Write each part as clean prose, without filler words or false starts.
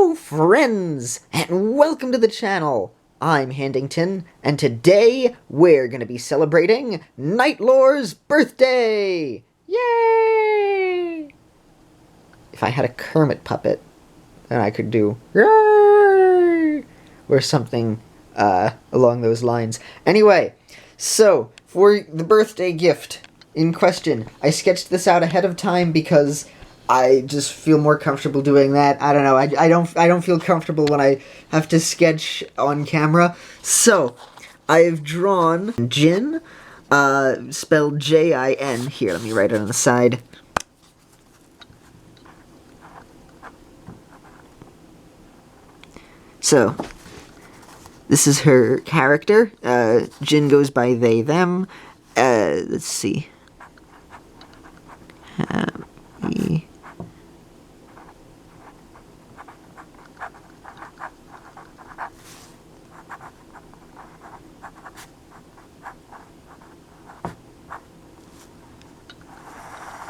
Hello friends, and welcome to the channel. I'm Handington, and today we're going to be celebrating Nightlore's birthday! Yay! If I had a Kermit puppet, then I could do yay! Or something along those lines. Anyway, so for the birthday gift in question, I sketched this out ahead of time because I just feel more comfortable doing that. I don't know. I don't feel comfortable when I have to sketch on camera. So I've drawn Jin, spelled J-I-N. Here, let me write it on the side. So this is her character. Jin goes by they, them. Let's see. Happy.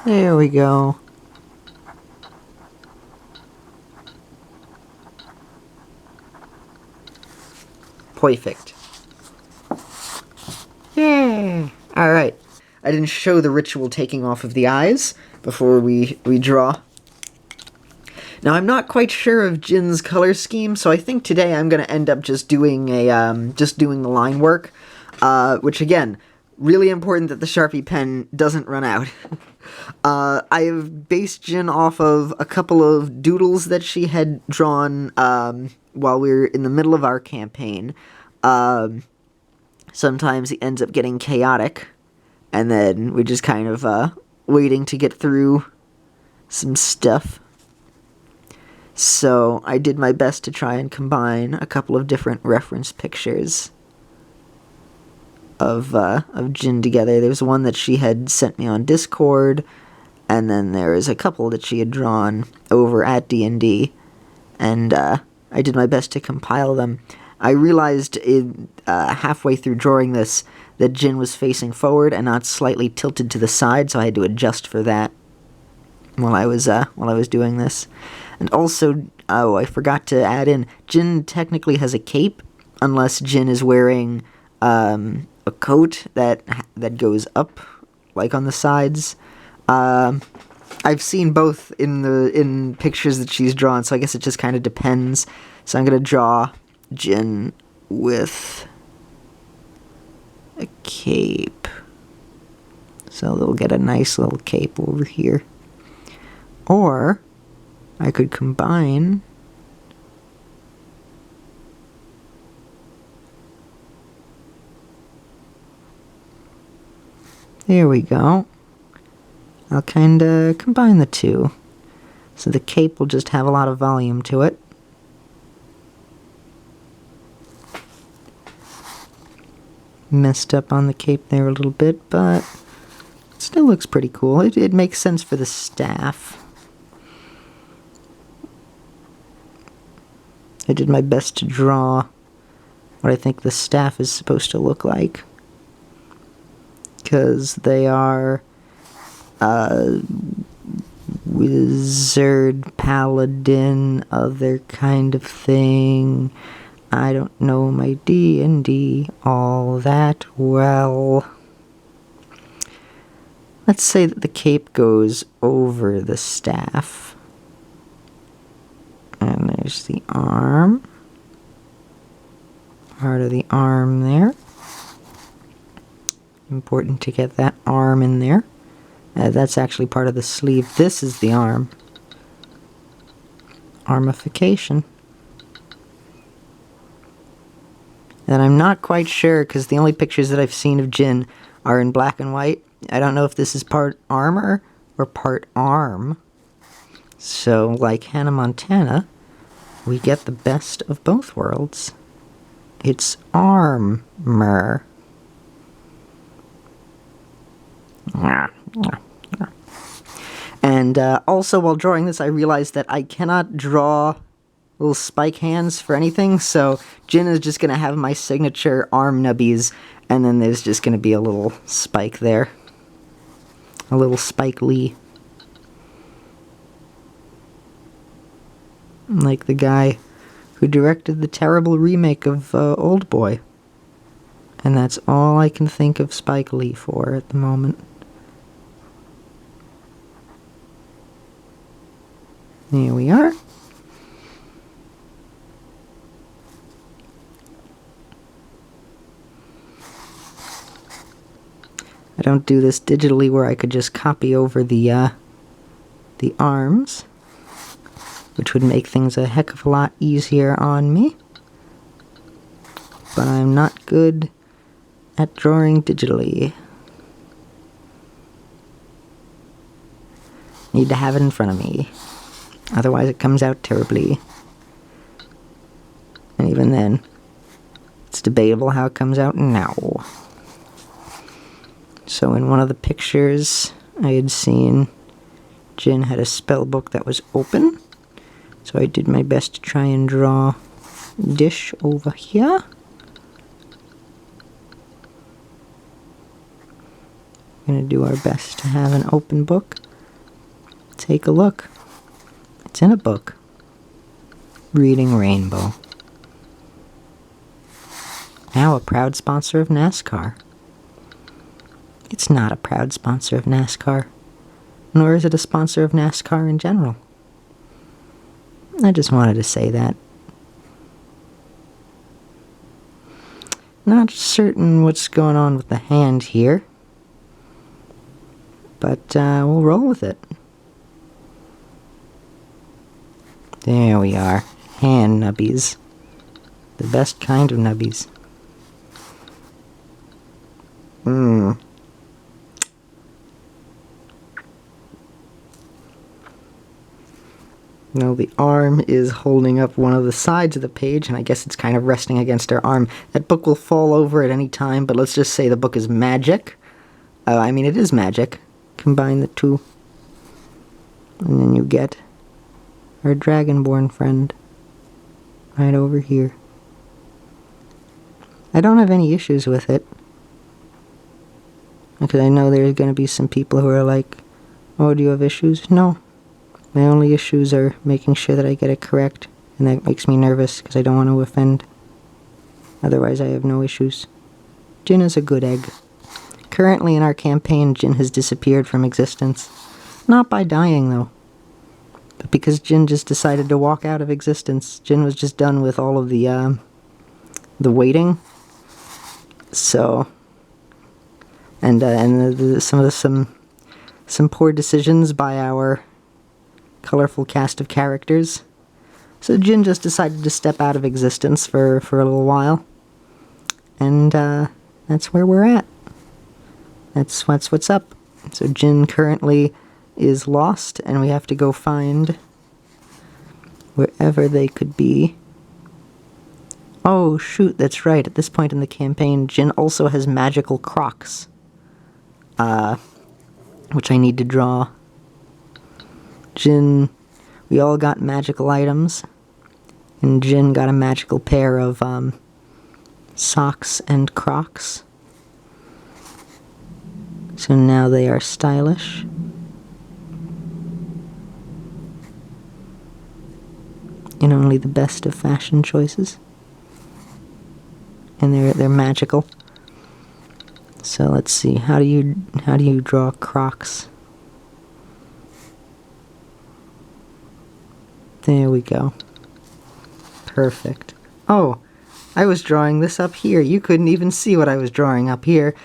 There we go. Perfect. Yay! Alright. I didn't show the ritual taking off of the eyes before we draw. Now, I'm not quite sure of Jin's color scheme, so I think today I'm going to end up just doing the line work, which again, really important that the Sharpie pen doesn't run out. I have based Jin off of a couple of doodles that she had drawn while we were in the middle of our campaign. Sometimes it ends up getting chaotic, and then we're just kind of waiting to get through some stuff. So I did my best to try and combine a couple of different reference pictures of Jin together. There was one that she had sent me on Discord, and then there was a couple that she had drawn over at D&D, and I did my best to compile them. I realized halfway through drawing this that Jin was facing forward and not slightly tilted to the side, so I had to adjust for that while I was doing this. And also, oh, I forgot to add in, Jin technically has a cape, unless Jin is wearing a coat that goes up, like on the sides. I've seen both in pictures that she's drawn, so I guess it just kind of depends. So I'm gonna draw Jin with a cape, so they'll get a nice little cape over here. Or I could combine there we go. I'll kinda combine the two, so the cape will just have a lot of volume to it. Messed up on the cape there a little bit, but it still looks pretty cool. It makes sense for the staff. I did my best to draw what I think the staff is supposed to look like, because they are wizard, paladin, other kind of thing. I don't know my D&D all that well. Let's say that the cape goes over the staff. And there's the arm. Part of the arm there. Important to get that arm in there. That's actually part of the sleeve. This is the arm. Armification. And I'm not quite sure, because the only pictures that I've seen of Jin are in black and white. I don't know if this is part armor or part arm. So, like Hannah Montana, we get the best of both worlds. It's armor. And also, while drawing this, I realized that I cannot draw little spike hands for anything, so Jin is just going to have my signature arm nubbies, and then there's just going to be a little spike there. A little Spike Lee. like the guy who directed the terrible remake of Old Boy. And that's all I can think of Spike Lee for at the moment. Here we are. I don't do this digitally where I could just copy over the arms, which would make things a heck of a lot easier on me. But I'm not good at drawing digitally. Need to have it in front of me. Otherwise it comes out terribly. And even then, it's debatable how it comes out now. So in one of the pictures I had seen, Jin had a spell book that was open. So I did my best to try and draw dish over here. We're going to do our best to have an open book. Take a look. It's in a book. Reading Rainbow. Now a proud sponsor of NASCAR. It's not a proud sponsor of NASCAR, nor is it a sponsor of NASCAR in general. I just wanted to say that. Not certain what's going on with the hand here, but we'll roll with it. There we are. Hand nubbies. The best kind of nubbies. No, the arm is holding up one of the sides of the page, and I guess it's kind of resting against her arm. That book will fall over at any time, but let's just say the book is magic. I mean, it is magic. Combine the two, and then you get our Dragonborn friend right over here. I don't have any issues with it, because I know there's going to be some people who are like, oh, do you have issues? No. My only issues are making sure that I get it correct, and that makes me nervous because I don't want to offend. Otherwise, I have no issues. Jin is a good egg. Currently in our campaign, Jin has disappeared from existence. Not by dying, though, but because Jin just decided to walk out of existence. Jin was just done with all of the waiting. So, and some poor decisions by our colorful cast of characters. So Jin just decided to step out of existence for a little while. And that's where we're at. That's what's up. So Jin currently is lost, and we have to go find wherever they could be. Oh shoot, that's right. At this point in the campaign, Jin also has magical crocs. Which I need to draw. Jin, we all got magical items, and Jin got a magical pair of socks and Crocs. So now they are stylish. In only the best of fashion choices. And they're magical. So let's see, how do you draw Crocs? There we go. Perfect. Oh, I was drawing this up here. You couldn't even see what I was drawing up here.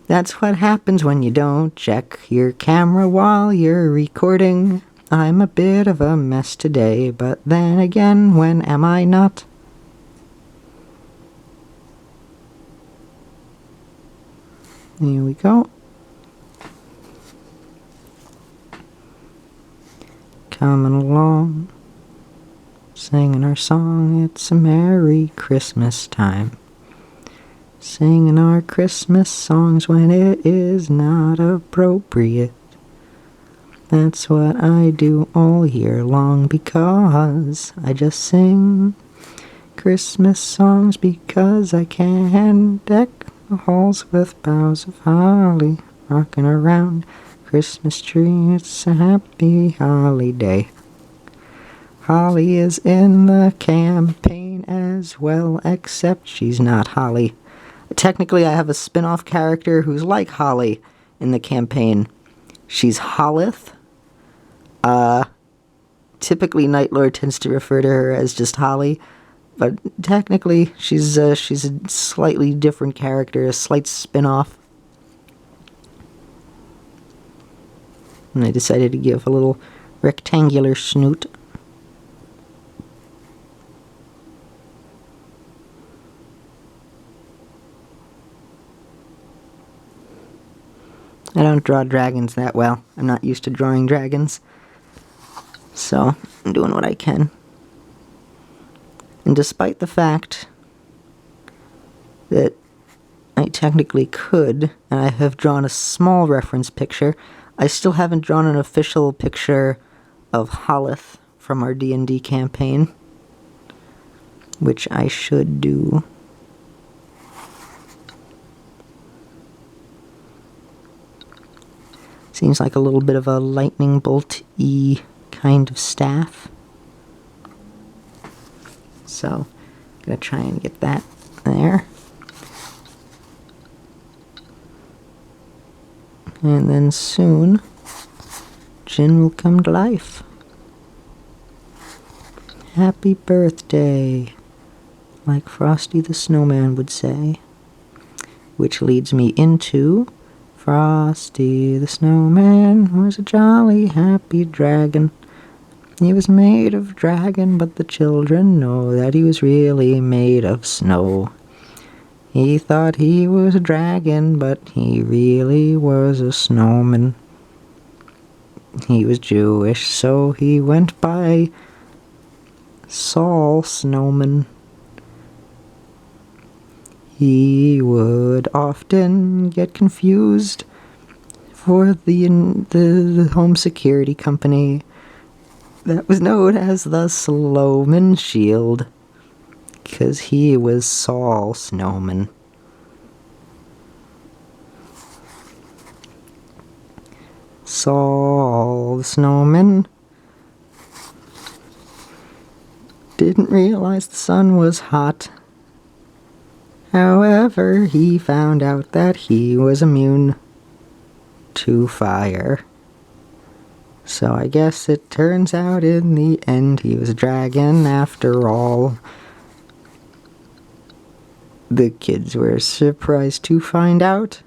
That's what happens when you don't check your camera while you're recording. I'm a bit of a mess today, but then again, when am I not? Here we go. Coming along, singing our song, it's a Merry Christmas time. Singing our Christmas songs when it is not appropriate. That's what I do all year long, because I just sing Christmas songs because I can. Deck the halls with boughs of holly, rocking around Christmas tree, it's a happy holiday. Holly is in the campaign as well, except she's not Holly. Technically, I have a spin-off character who's like Holly in the campaign. She's Holith. Typically, Nightlore tends to refer to her as just Holly, but technically, she's a slightly different character, a slight spin-off. And I decided to give a little rectangular snoot. I don't draw dragons that well. I'm not used to drawing dragons. So, I'm doing what I can. And despite the fact that I technically could, and I have drawn a small reference picture, I still haven't drawn an official picture of Holith from our D&D campaign, which I should do. Seems like a little bit of a lightning bolt-y kind of staff. So, I'm gonna try and get that there. And then soon, Jin will come to life. Happy birthday, like Frosty the Snowman would say. Which leads me into Frosty the Snowman was a jolly happy dragon. He was made of dragon, but the children know that he was really made of snow. He thought he was a dragon, but he really was a snowman. He was Jewish, so he went by Saul Snowman. He would often get confused for the home security company that was known as the Slowman Shield, because he was Saul Snowman. Saul the Snowman didn't realize the sun was hot. However, he found out that he was immune to fire. So I guess it turns out in the end he was a dragon after all. The kids were surprised to find out.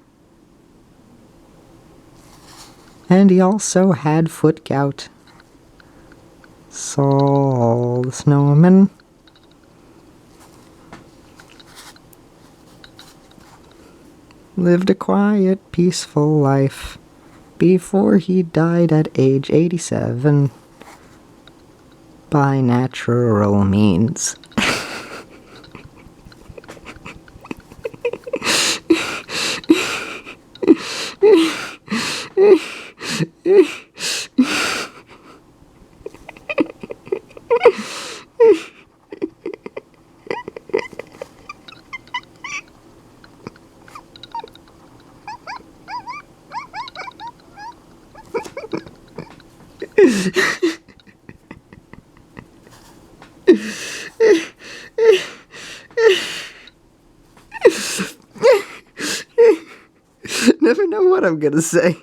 And he also had foot gout. Saul the Snowman lived a quiet, peaceful life before he died at age 87 by natural means. Never know what I'm gonna say.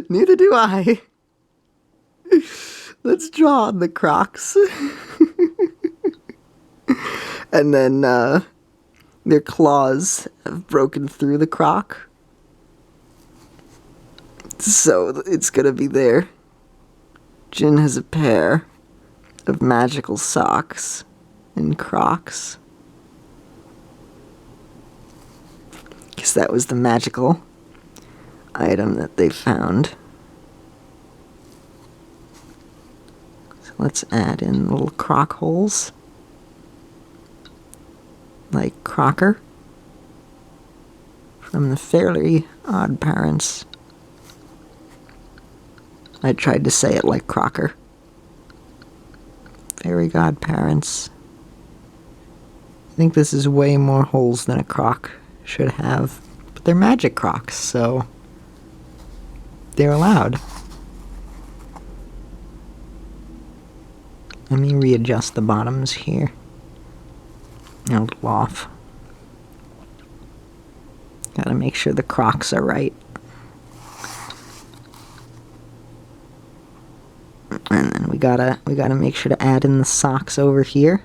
Neither do I. Let's draw on the Crocs. And then their claws have broken through the Croc. So it's gonna be there. Jin has a pair of magical socks and Crocs. Because that was the magical item that they found. So let's add in little croc holes. Like Crocker from the Fairly Odd Parents. I tried to say it like Crocker. Fairy godparents. I think this is way more holes than a croc should have. But they're magic crocs, so they're allowed. Let me readjust the bottoms here. A little off. Gotta make sure the Crocs are right. And then we gotta make sure to add in the socks over here.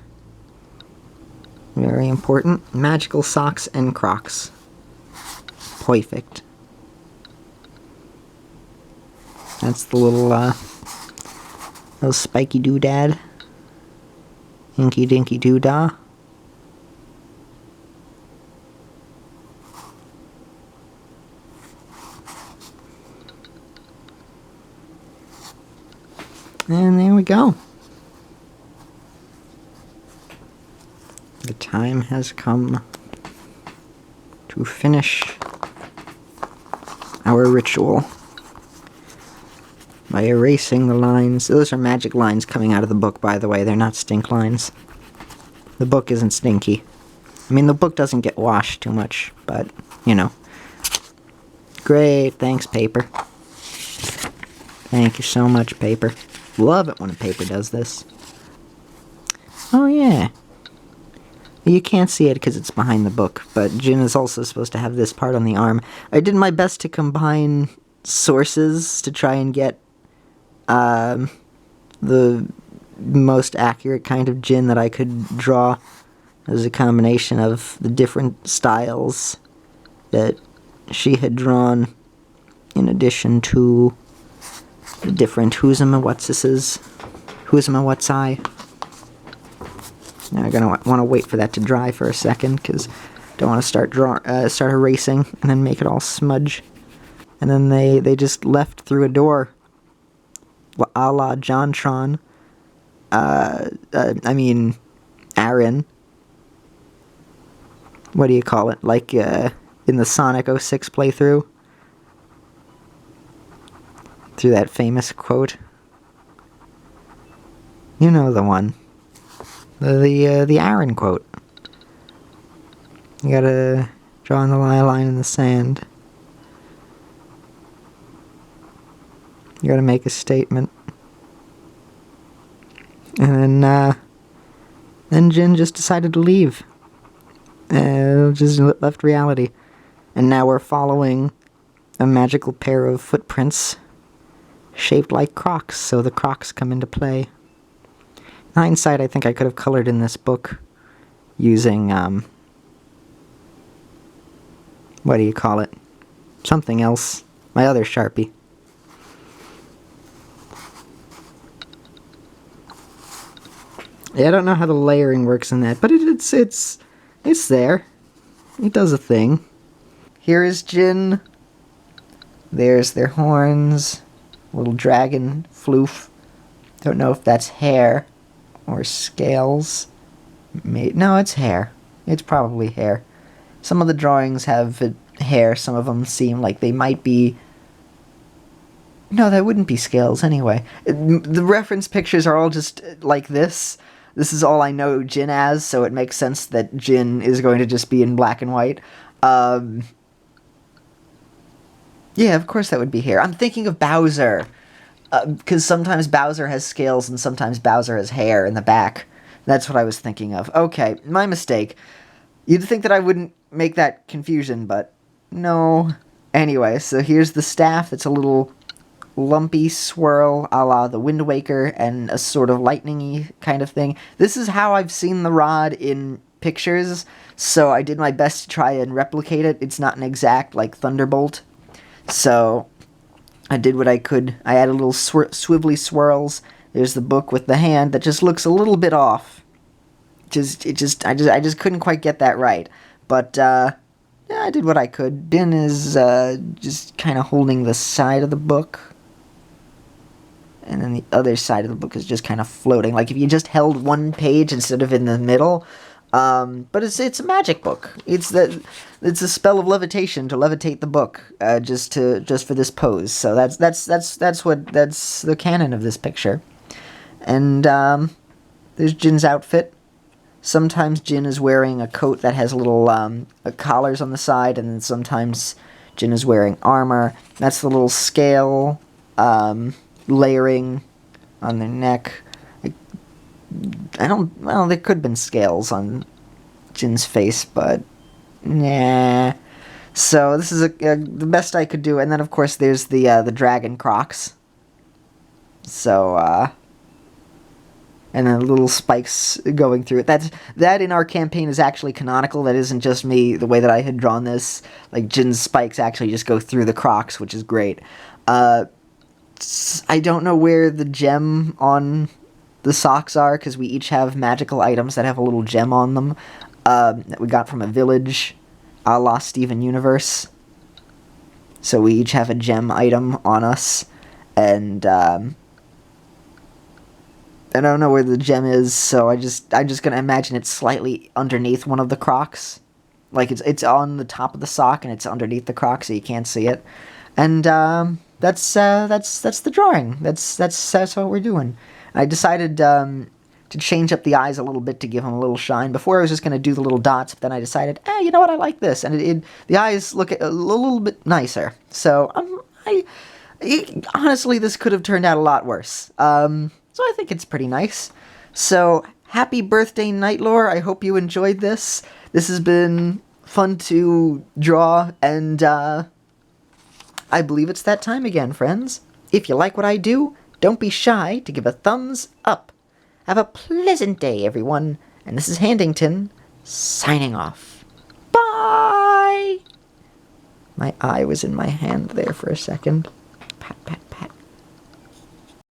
Very important. Magical socks and Crocs. Perfect. That's the little spiky doodad. Inky dinky doodah. And there we go. The time has come to finish our ritual by erasing the lines. Those are magic lines coming out of the book, by the way. They're not stink lines. The book isn't stinky. I mean, the book doesn't get washed too much, but, you know. Great, thanks, paper. Thank you so much, paper. Love it when a paper does this. Oh, yeah. You can't see it because it's behind the book, but Jin is also supposed to have this part on the arm. I did my best to combine sources to try and get the most accurate kind of Jin that I could draw. As a combination of the different styles that she had drawn, in addition to the different who's and what's and what's I. Now I'm gonna want to wait for that to dry for a second because don't want to start erasing and then make it all smudge. And then they just left through a door, a la Jontron. I mean, Aaron. What do you call it? Like in the Sonic 06 playthrough. Through that famous quote. You know the one. The Aaron quote. You gotta draw the line in the sand. You gotta make a statement. And then Jin just decided to leave. Just left reality. And now we're following a magical pair of footprints shaped like Crocs, so the Crocs come into play. In hindsight, I think I could have colored in this book using, what do you call it? Something else. My other Sharpie. Yeah, I don't know how the layering works in that, but it's there. It does a thing. Here is Jin. There's their horns. Little dragon floof. Don't know if that's hair or scales. No, it's hair. It's probably hair. Some of the drawings have hair. Some of them seem like they might be... No, that wouldn't be scales anyway. The reference pictures are all just like this. This is all I know Jin as, so it makes sense that Jin is going to just be in black and white. Yeah, of course that would be hair. I'm thinking of Bowser. Because sometimes Bowser has scales and sometimes Bowser has hair in the back. That's what I was thinking of. Okay, my mistake. You'd think that I wouldn't make that confusion, but no. Anyway, so here's the staff. It's a little lumpy swirl a la the Wind Waker and a sort of lightning-y kind of thing. This is how I've seen the rod in pictures, so I did my best to try and replicate it. It's not an exact, like, Thunderbolt. So I did what I could. I added little swivelly swirls. There's the book with the hand that just looks a little bit off. I just couldn't quite get that right. But yeah, I did what I could. Din is just kind of holding the side of the book. And then the other side of the book is just kind of floating. Like if you just held one page instead of in the middle. But it's a magic book. It's a spell of levitation to levitate the book, just for this pose. So that's the canon of this picture. And there's Jin's outfit. Sometimes Jin is wearing a coat that has little collars on the side, and then sometimes Jin is wearing armor. That's the little scale layering on their neck. well, there could have been scales on Jin's face, but nah. So this is the best I could do, and then of course there's the dragon crocs. So and then little spikes going through it. That in our campaign is actually canonical. That isn't just me. The way that I had drawn this, like Jin's spikes actually just go through the crocs, which is great. I don't know where the gem on the socks are, because we each have magical items that have a little gem on them that we got from a village, a la Steven Universe. So we each have a gem item on us, and I don't know where the gem is, so I'm just gonna imagine it's slightly underneath one of the crocs, like it's on the top of the sock and it's underneath the croc, so you can't see it. And that's the drawing. That's what we're doing. I decided to change up the eyes a little bit to give them a little shine. Before I was just going to do the little dots, but then I decided, you know what, I like this. And the eyes look a little bit nicer. So honestly, this could have turned out a lot worse. So I think it's pretty nice. So happy birthday, Nightlore. I hope you enjoyed this. This has been fun to draw, and I believe it's that time again, friends. If you like what I do, don't be shy to give a thumbs up. Have a pleasant day, everyone. And this is Handington, signing off. Bye! My eye was in my hand there for a second. Pat, pat.